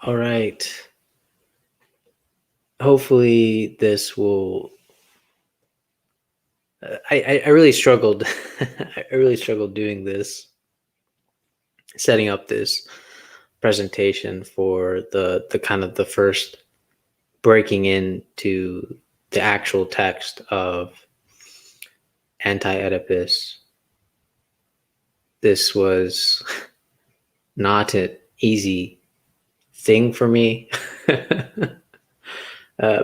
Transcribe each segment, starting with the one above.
All right. Hopefully this will. I really struggled. I really struggled doing this, setting up this presentation for the kind of the first breaking into the actual text of Anti-Oedipus. This was not an easy thing for me.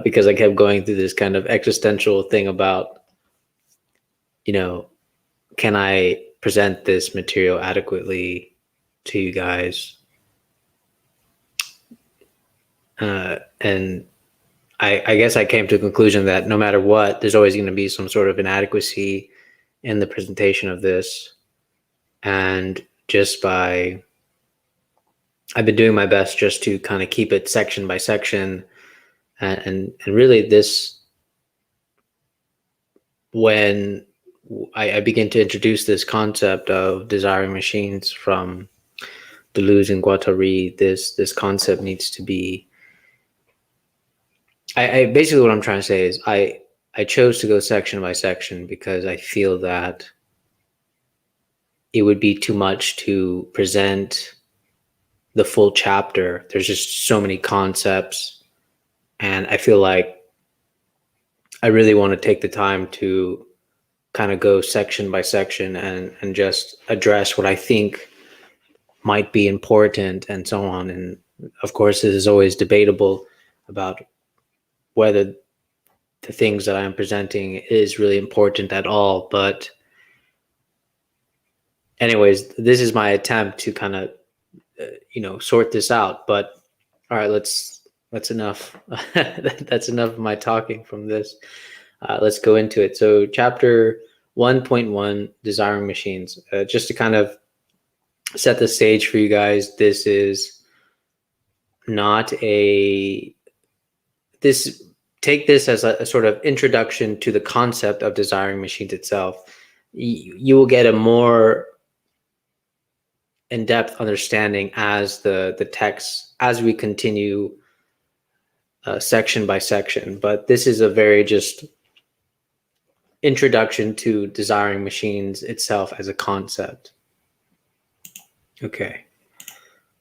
Because I kept going through this kind of existential thing about, can I present this material adequately to you guys? And I guess I came to a conclusion that no matter what, there's always going to be some sort of inadequacy in the presentation of this. And I've been doing my best just to kind of keep it section by section. And really when I begin to introduce this concept of desiring machines from Deleuze and Guattari, this concept needs to be. I basically what I'm trying to say is I chose to go section by section because I feel that it would be too much to present the full chapter. There's just so many concepts, and I feel like I really want to take the time to kind of go section by section and just address what I think might be important and so on. And of course, this is always debatable about whether the things that I'm presenting is really important at all. But anyways, this is my attempt to kind of, sort this out. But all right, that's enough. That's enough of my talking from this. Let's go into it. So chapter 1.1, Desiring Machines. Just to kind of set the stage for you guys, this is not take this as a sort of introduction to the concept of desiring machines itself. You will get a more in-depth understanding as the text, as we continue section by section. But this is a very just introduction to desiring machines itself as a concept. Okay.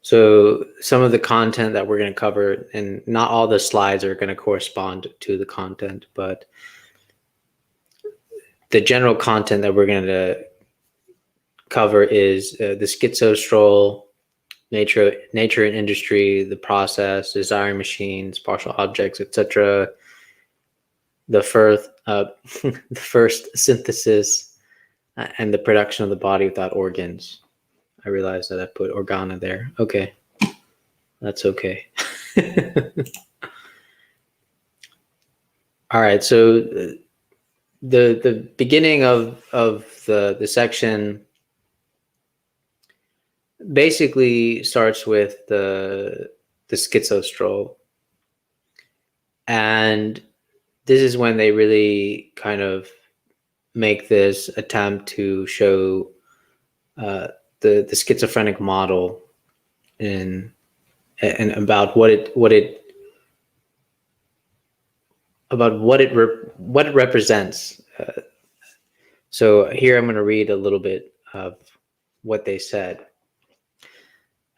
So some of the content that we're going to cover, and not all the slides are going to correspond to the content, but the general content that we're going to cover is the schizo stroll, nature and industry, the process, desiring machines, partial objects, etc. The first synthesis, and the production of the body without organs. I realized that I put organa there. Okay, that's okay. All right, so the beginning of the section basically starts with the schizo stroll, and this is when they really kind of make this attempt to show the schizophrenic model and about what it represents. So here I'm going to read a little bit of what they said.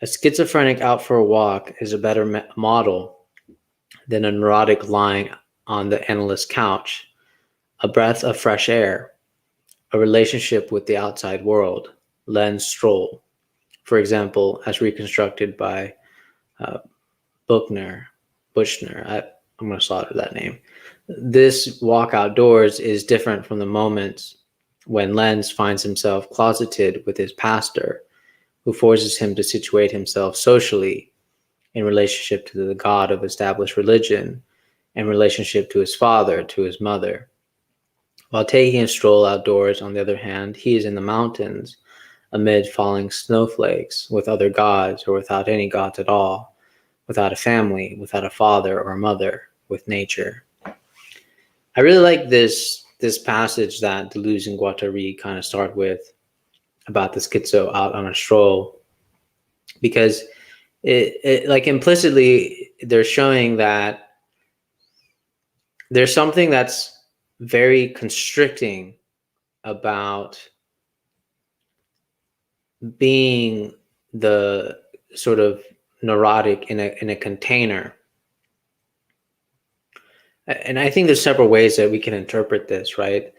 A schizophrenic out for a walk is a better model than a neurotic lying on the analyst's couch. A breath of fresh air, a relationship with the outside world, lens stroll, for example, as reconstructed by Buchner. I'm going to slaughter that name. This walk outdoors is different from the moments when Lenz finds himself closeted with his pastor, who forces him to situate himself socially in relationship to the God of established religion, in relationship to his father, to his mother. While taking a stroll outdoors, on the other hand, he is in the mountains, amid falling snowflakes, with other gods or without any gods at all, without a family, without a father or a mother, with nature. I really like this passage that Deleuze and Guattari kind of start with about the schizo out on a stroll, because like implicitly they're showing that there's something that's very constricting about being the sort of neurotic in a container. And I think there's several ways that we can interpret this, right?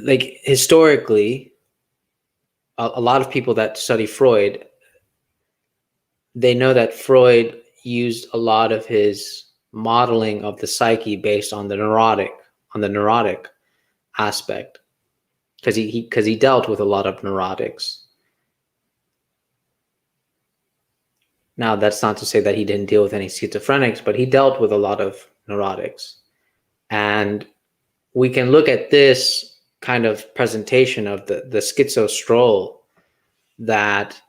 Like historically, a lot of people that study Freud, they know that Freud used a lot of his modeling of the psyche based on the neurotic aspect, because he dealt with a lot of neurotics. Now, that's not to say that he didn't deal with any schizophrenics, but he dealt with a lot of neurotics. And we can look at this kind of presentation of the schizo stroll, that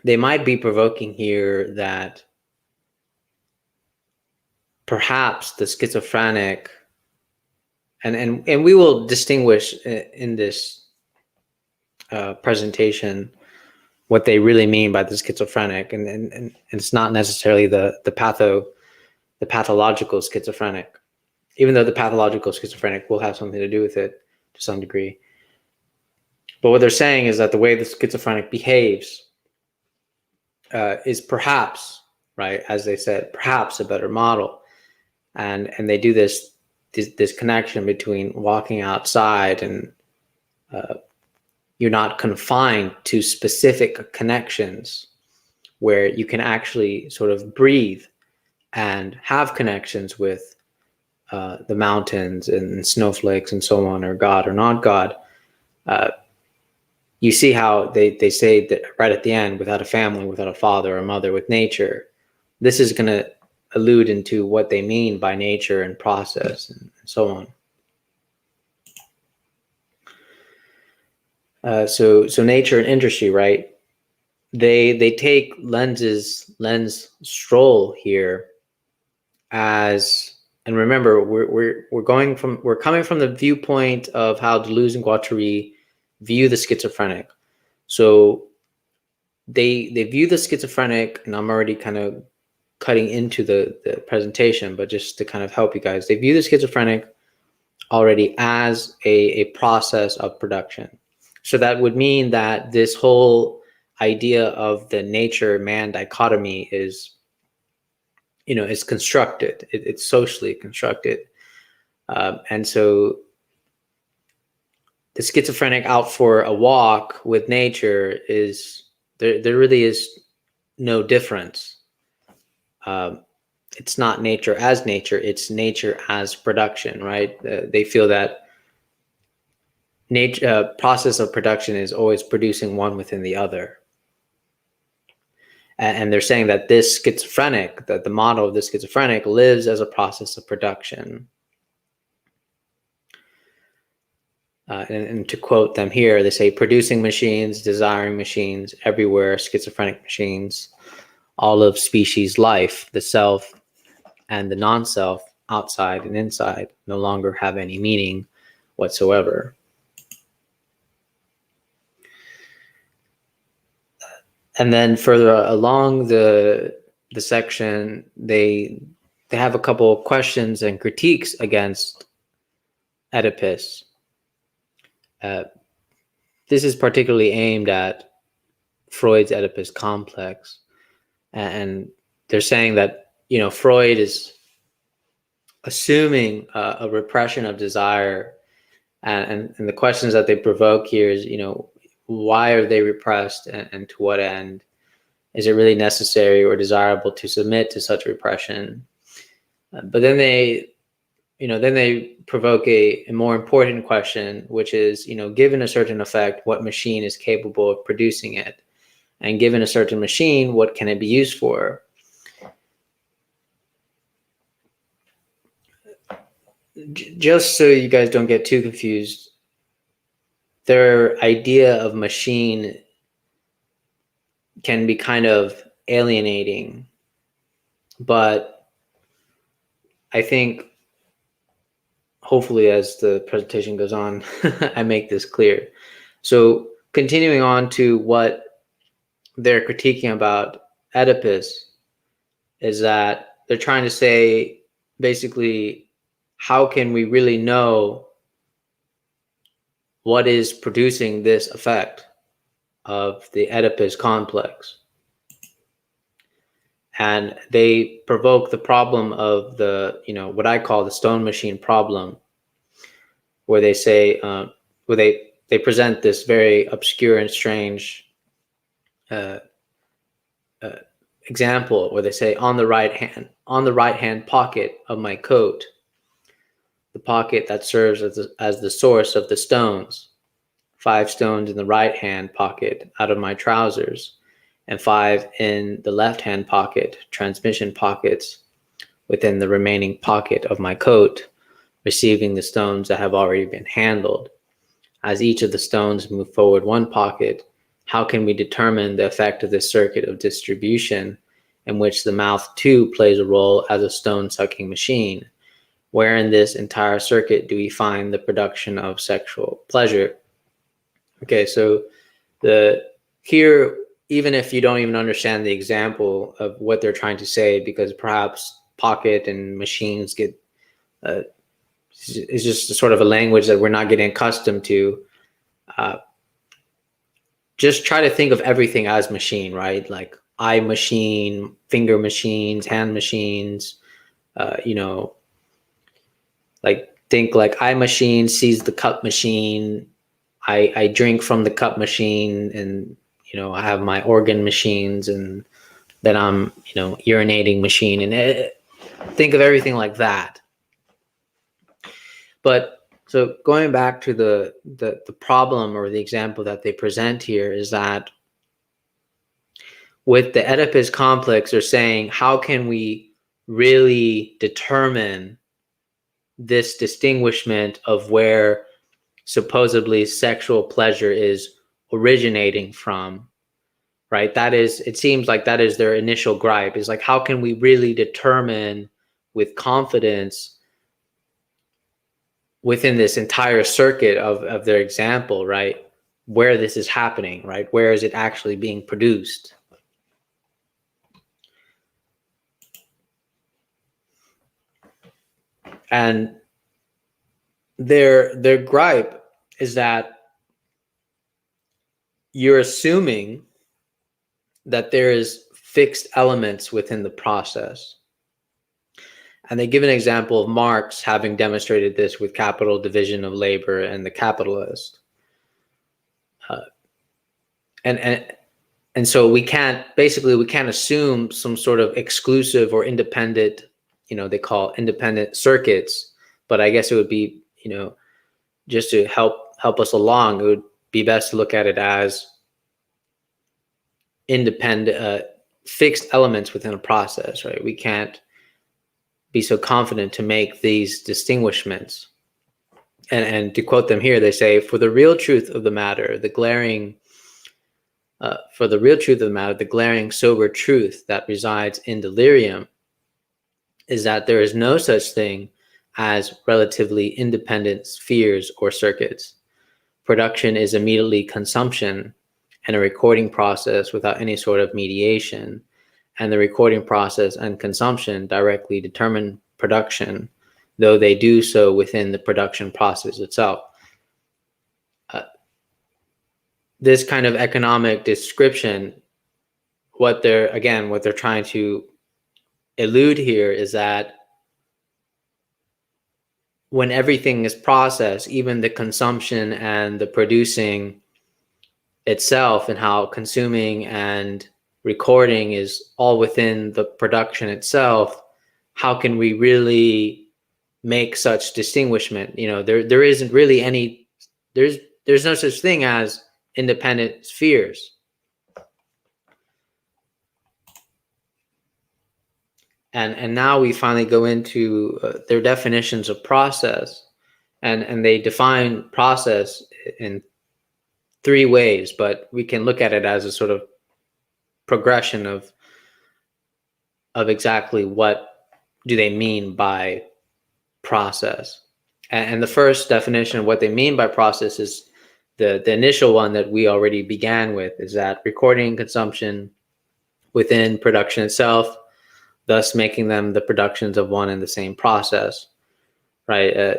they might be provoking here that perhaps the schizophrenic, and we will distinguish in this presentation what they really mean by the schizophrenic, and it's not necessarily the pathological schizophrenic, even though the pathological schizophrenic will have something to do with it to some degree. But what they're saying is that the way the schizophrenic behaves is perhaps, right, as they said, perhaps a better model. And they do this connection between walking outside and you're not confined to specific connections, where you can actually sort of breathe and have connections with the mountains and snowflakes and so on, or God or not God. You see how they say that right at the end, without a family, without a father or mother, with nature. This is going to allude into what they mean by nature and process and so on. So nature and industry, right? They take Lens Stroll here as, and remember, we're coming from the viewpoint of how Deleuze and Guattari view the schizophrenic. So they view the schizophrenic, and I'm already kind of cutting into the presentation, but just to kind of help you guys, they view the schizophrenic already as a process of production. So that would mean that this whole idea of the nature-man dichotomy is, is constructed. It's socially constructed. And so the schizophrenic out for a walk with nature is, there really is no difference. It's not nature as nature, it's nature as production, right? They feel that nature process of production is always producing one within the other. And they're saying that this schizophrenic, that the model of the schizophrenic lives as a process of production. And to quote them here, they say, producing machines, desiring machines, everywhere, schizophrenic machines, all of species life, the self and the non-self, outside and inside, no longer have any meaning whatsoever. And then further along the section, they have a couple of questions and critiques against Oedipus. This is particularly aimed at Freud's Oedipus complex, and they're saying that Freud is assuming a repression of desire, and the questions that they provoke here is, why are they repressed, and to what end? Is it really necessary or desirable to submit to such repression? But then they provoke a more important question, which is, given a certain effect, what machine is capable of producing it? And given a certain machine, what can it be used for? Just so you guys don't get too confused, their idea of machine can be kind of alienating, but I think hopefully as the presentation goes on, I make this clear. So continuing on to what they're critiquing about Oedipus is that they're trying to say, basically, how can we really know what is producing this effect of the Oedipus complex? And they provoke the problem of the, what I call the stone machine problem, where they say, where they present this very obscure and strange example, where they say, on the right hand pocket of my coat, the pocket that serves as the source of the stones, 5 stones in the right hand pocket out of my trousers, and 5 in the left hand pocket, transmission pockets within the remaining pocket of my coat, receiving the stones that have already been handled. As each of the stones move forward 1 pocket, how can we determine the effect of this circuit of distribution in which the mouth too plays a role as a stone sucking machine? Where in this entire circuit do we find the production of sexual pleasure? Okay, so here, even if you don't even understand the example of what they're trying to say, because perhaps pocket and machines get is just sort of a language that we're not getting accustomed to. Just try to think of everything as machine, right? Like eye machine, finger machines, hand machines. Like think like eye machine sees the cup machine. I drink from the cup machine, and I have my organ machines, and then I'm urinating machine, and think of everything like that. But so going back to the problem or the example that they present here is that with the Oedipus complex, they're saying, how can we really determine this distinguishment of where supposedly sexual pleasure is originating from, right? It seems like that is their initial gripe, is like, how can we really determine with confidence within this entire circuit of their example, right, where this is happening, right? Where is it actually being produced? And their gripe is that you're assuming that there is fixed elements within the process. And they give an example of Marx having demonstrated this with capital division of labor and the capitalist. And so we can't assume some sort of exclusive or independent, they call independent circuits, but I guess it would be, just to help us along, it would be best to look at it as independent, fixed elements within a process, right? We can't be so confident to make these distinguishments. And to quote them here, they say, for the real truth of the matter, the glaring sober truth that resides in delirium is that there is no such thing as relatively independent spheres or circuits. Production is immediately consumption and a recording process without any sort of mediation, and the recording process and consumption directly determine production, though they do so within the production process itself. This kind of economic description, what they're trying to elude here is that when everything is processed, even the consumption and the producing itself, and how consuming and recording is all within the production itself, how can we really make such distinguishment? There isn't really any, there's no such thing as independent spheres. And now we finally go into their definitions of process, and they define process in 3 ways, but we can look at it as a sort of progression of exactly what do they mean by process. And the first definition of what they mean by process is the initial one that we already began with is that recording and consumption within production itself, thus making them the productions of one and the same process, right?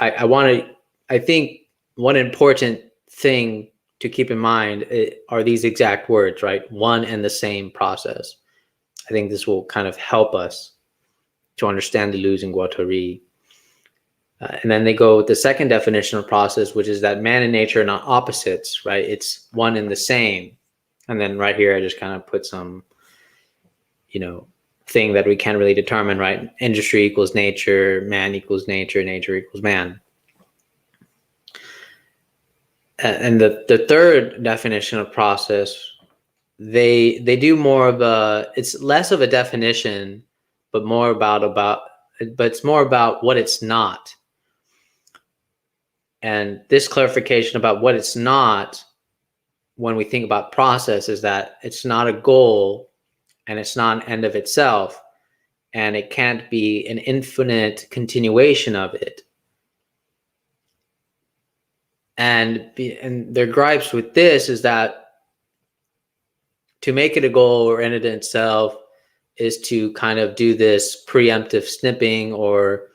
I think one important thing to keep in mind are these exact words, right? One and the same process. I think this will kind of help us to understand Deleuze and Guattari. And then they go with the second definition of process, which is that man and nature are not opposites, right? It's one and the same. And then right here, I just kind of put some, thing that we can't really determine, right? Industry equals nature, man equals nature, nature equals man. And the third definition of process, they do more of it's less of a definition, but it's more about what it's not. And this clarification about what it's not, when we think about process, is that it's not a goal and it's not an end of itself, and it can't be an infinite continuation of it. And their gripes with this is that to make it a goal or end in itself is to kind of do this preemptive snipping, or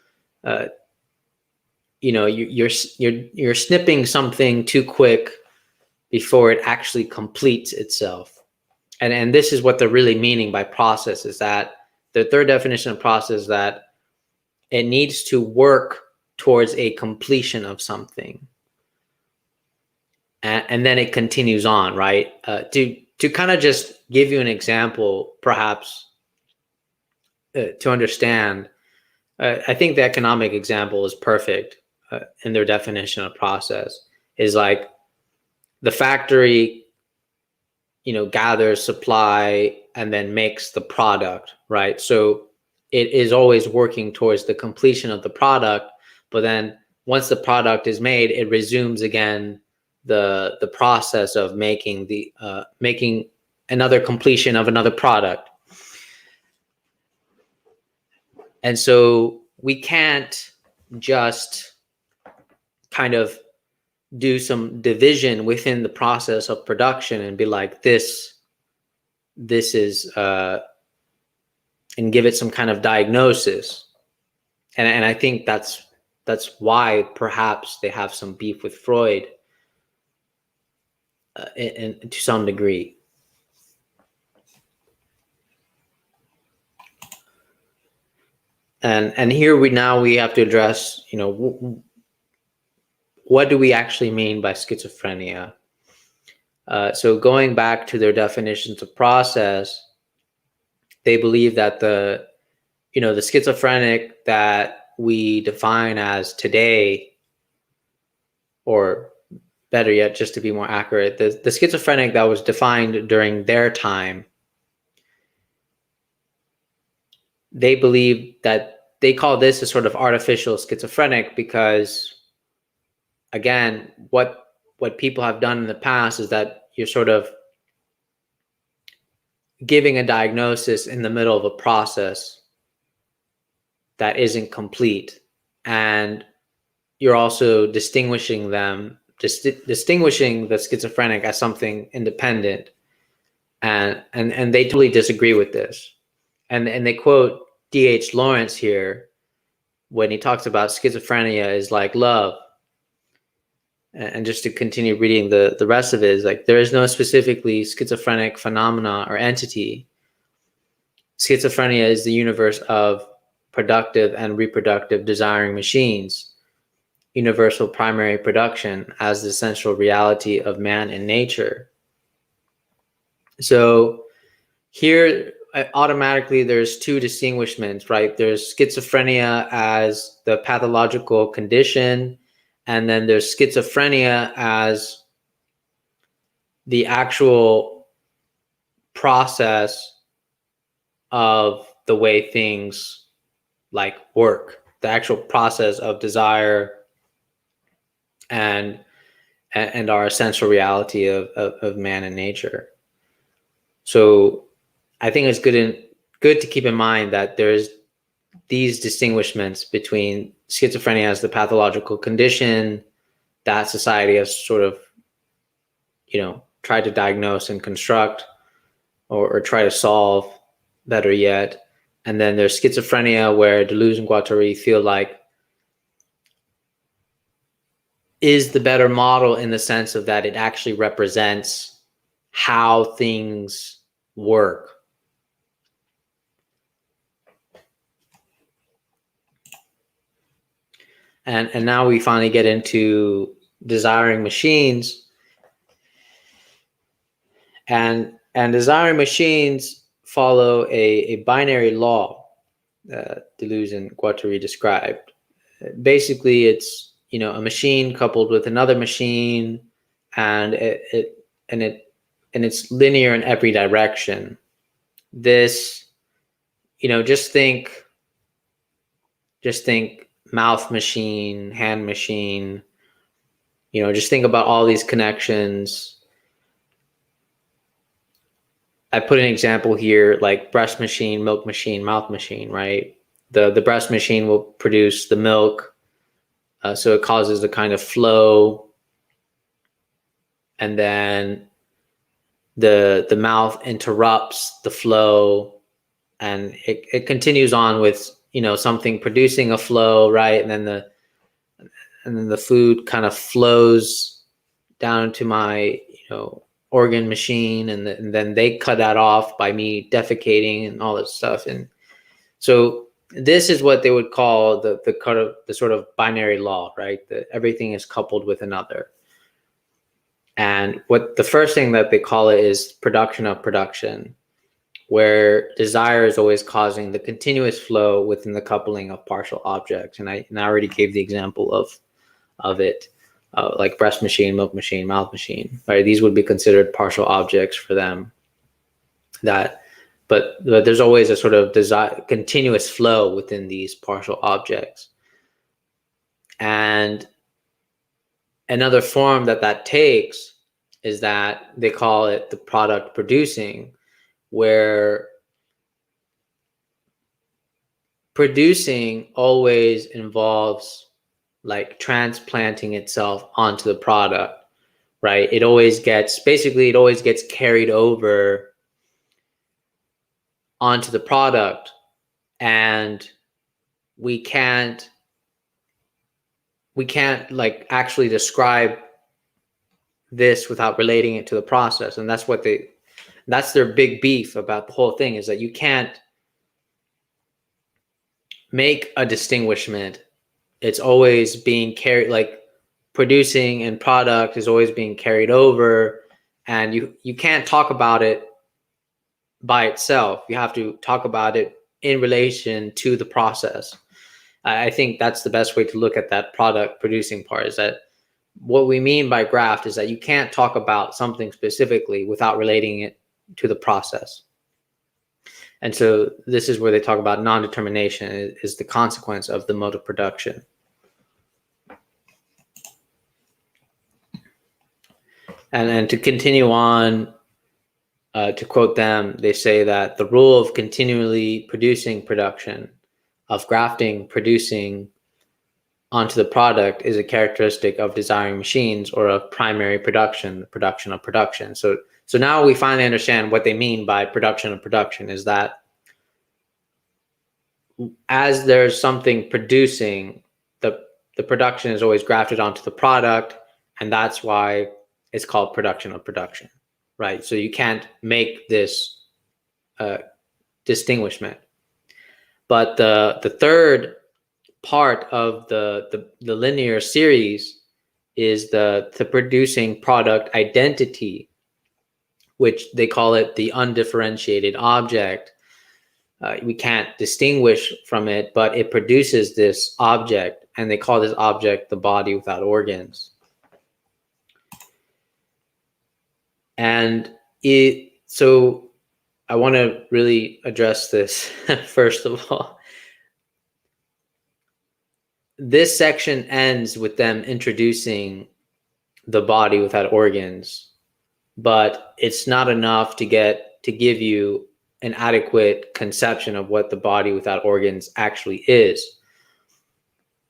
you're snipping something too quick before it actually completes itself. And this is what they're really meaning by process, is that the third definition of process is that it needs to work towards a completion of something. And then it continues on, right? To kind of just give you an example, perhaps, to understand, I think the economic example is perfect in their definition of process. Is like the factory, gathers supply and then makes the product, right? So it is always working towards the completion of the product, but then once the product is made, it resumes again the process of making another completion of another product. And so we can't just kind of do some division within the process of production and be like, this is and give it some kind of diagnosis. And I think that's why perhaps they have some beef with Freud, to some degree. And here we have to address, what do we actually mean by schizophrenia? So going back to their definitions of process, they believe that the schizophrenic that we define as today, or better yet, just to be more accurate, the schizophrenic that was defined during their time, they believe that they call this a sort of artificial schizophrenic because, again, what people have done in the past is that you're sort of giving a diagnosis in the middle of a process that isn't complete, and you're also distinguishing the schizophrenic as something independent, and they totally disagree with this, and they quote D.H. Lawrence here when he talks about schizophrenia is like love. And just to continue reading the rest of it, is like, there is no specifically schizophrenic phenomena or entity. Schizophrenia is the universe of productive and reproductive desiring machines, universal primary production as the central reality of man and nature. So here, automatically, there's two distinguishments, right? There's schizophrenia as the pathological condition, and then there's schizophrenia as the actual process of the way things like work, the actual process of desire and our essential reality of man and nature. So I think it's good to keep in mind that there's these distinguishments between schizophrenia as the pathological condition that society has sort of try to diagnose and construct or try to solve, better yet. And then there's schizophrenia, where Deleuze and Guattari feel like is the better model, in the sense of that it actually represents how things work. And now we finally get into desiring machines. And desiring machines follow a binary law Deleuze and Guattari described. Basically, it's a machine coupled with another machine, and it's linear in every direction. This, just think mouth machine, hand machine. Just think about all these connections. I put an example here, like breast machine, milk machine, mouth machine, right? The breast machine will produce the milk, so it causes a kind of flow, and then the mouth interrupts the flow, and it continues on with something producing a flow, right? And then the food kind of flows down to my organ machine, and then they cut that off by me defecating and all this stuff. And so this is what they would call the sort of binary law, right? That everything is coupled with another. And what the first thing that they call it is production of production, where desire is always causing the continuous flow within the coupling of partial objects. And I already gave the example of it. Like breast machine, milk machine, mouth machine, right? These would be considered partial objects for them. But there's always a sort of continuous flow within these partial objects. And another form that takes is that they call it the product producing, where producing always involves like transplanting itself onto the product, right? It always gets carried over onto the product, and we can't like actually describe this without relating it to the process. And that's their big beef about the whole thing, is that you can't make a distinguishment. It's always being carried, like producing and product is always being carried over, and you can't talk about it by itself. You have to talk about it in relation to the process. I think that's the best way to look at that product producing part, is that what we mean by graft is that you can't talk about something specifically without relating it to the process. And so this is where they talk about non-determination is the consequence of the mode of production. And to continue on, to quote them, they say that the rule of continually producing production, of grafting producing onto the product, is a characteristic of desiring machines, or of primary production, production of production. So now we finally understand what they mean by production of production, is that as there's something producing, the production is always grafted onto the product, and that's why it's called production of production, right? So you can't make this distinguishment. But the third part of the linear series is the producing product identity, which they call it the undifferentiated object. We can't distinguish from it, but it produces this object, and they call this object the body without organs. And so I want to really address this first of all. This section ends with them introducing the body without organs, but it's not enough to give you an adequate conception of what the body without organs actually is.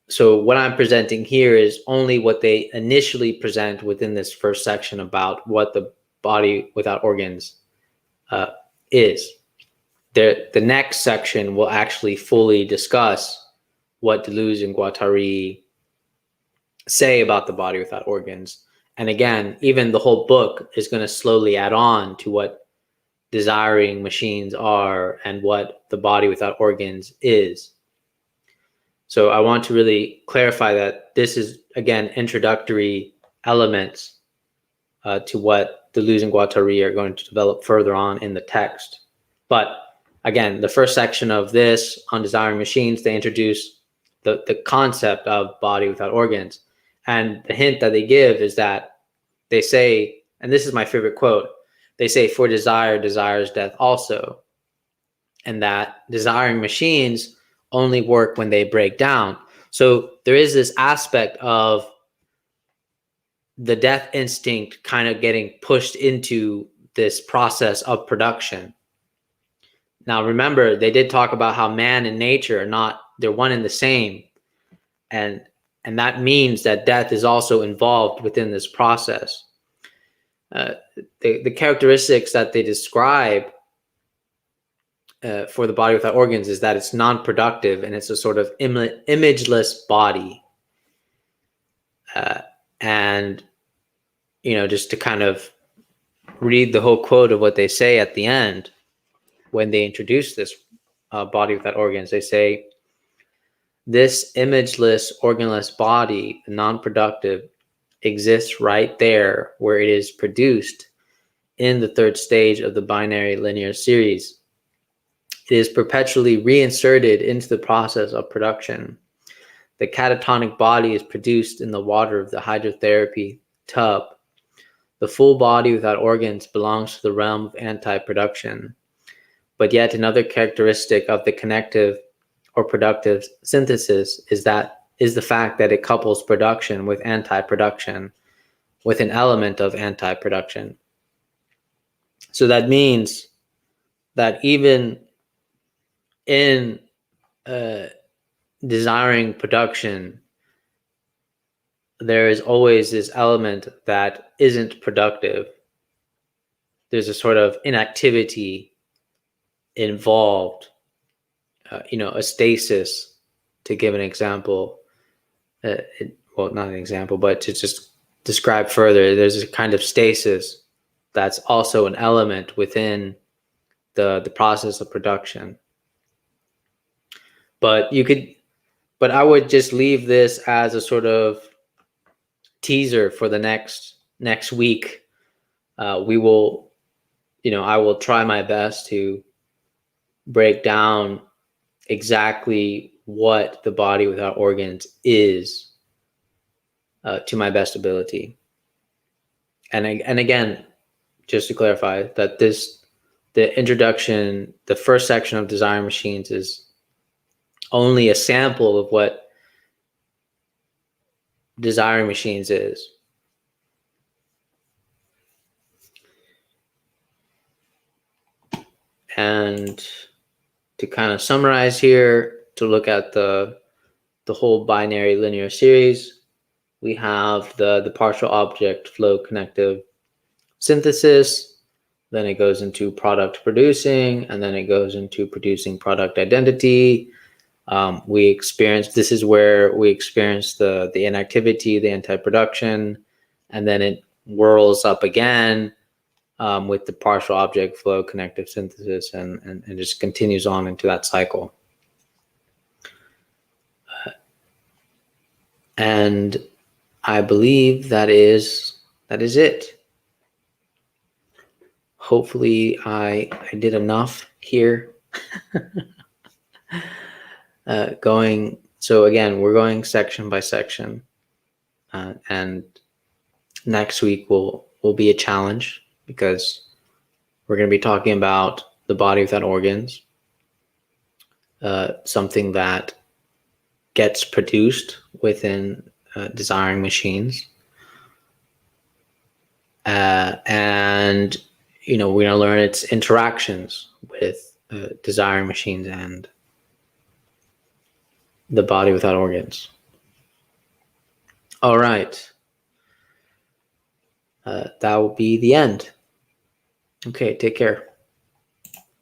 So what I'm presenting here is only what they initially present within this first section about what the body without organs is. The next section will actually fully discuss what Deleuze and Guattari say about the body without organs. And again, even the whole book is going to slowly add on to what desiring machines are and what the body without organs is. So I want to really clarify that this is, again, introductory elements to what Deleuze and Guattari are going to develop further on in the text. But again, the first section of this on desiring machines, they introduce the concept of body without organs. And the hint that they give is that they say, and this is my favorite quote, they say, for desire desires death also. And that desiring machines only work when they break down. So there is this aspect of the death instinct kind of getting pushed into this process of production. Now, remember, they did talk about how man and nature are not, they're one and the same. And that means that death is also involved within this process. The characteristics that they describe for the body without organs is that it's non-productive and it's a sort of imageless body. And, just to kind of read the whole quote of what they say at the end, when they introduce this body without organs, they say, this imageless, organless body, non-productive, exists right there where it is produced in the third stage of the binary linear series. It is perpetually reinserted into the process of production. The catatonic body is produced in the water of the hydrotherapy tub. The full body without organs belongs to the realm of anti-production. But yet another characteristic of the connective or productive synthesis is the fact that it couples production with anti-production, with an element of anti-production. So that means that even in desiring production, there is always this element that isn't productive. There's a sort of inactivity involved, a stasis, to give an example. Well, not an example, but to just describe further, there's a kind of stasis that's also an element within the process of production. But I would just leave this as a sort of teaser for the next week. We will, I will try my best to break down exactly what the body without organs is, to my best ability. And again, just to clarify that the introduction, the first section of Desiring Machines is only a sample of what Desiring Machines is. And to kind of summarize here, to look at the whole binary linear series, we have the partial object flow connective synthesis, then it goes into product producing, and then it goes into producing product identity. This is where we experience the inactivity, the anti-production, and then it whirls up again with the partial object flow connective synthesis, and just continues on into that cycle. And I believe that is it. Hopefully I did enough here. So again, we're going section by section, and next week will be a challenge, because we're going to be talking about the body without organs, something that gets produced within desiring machines, and we're going to learn its interactions with desiring machines and the body without organs. All right. That will be the end. Okay, take care.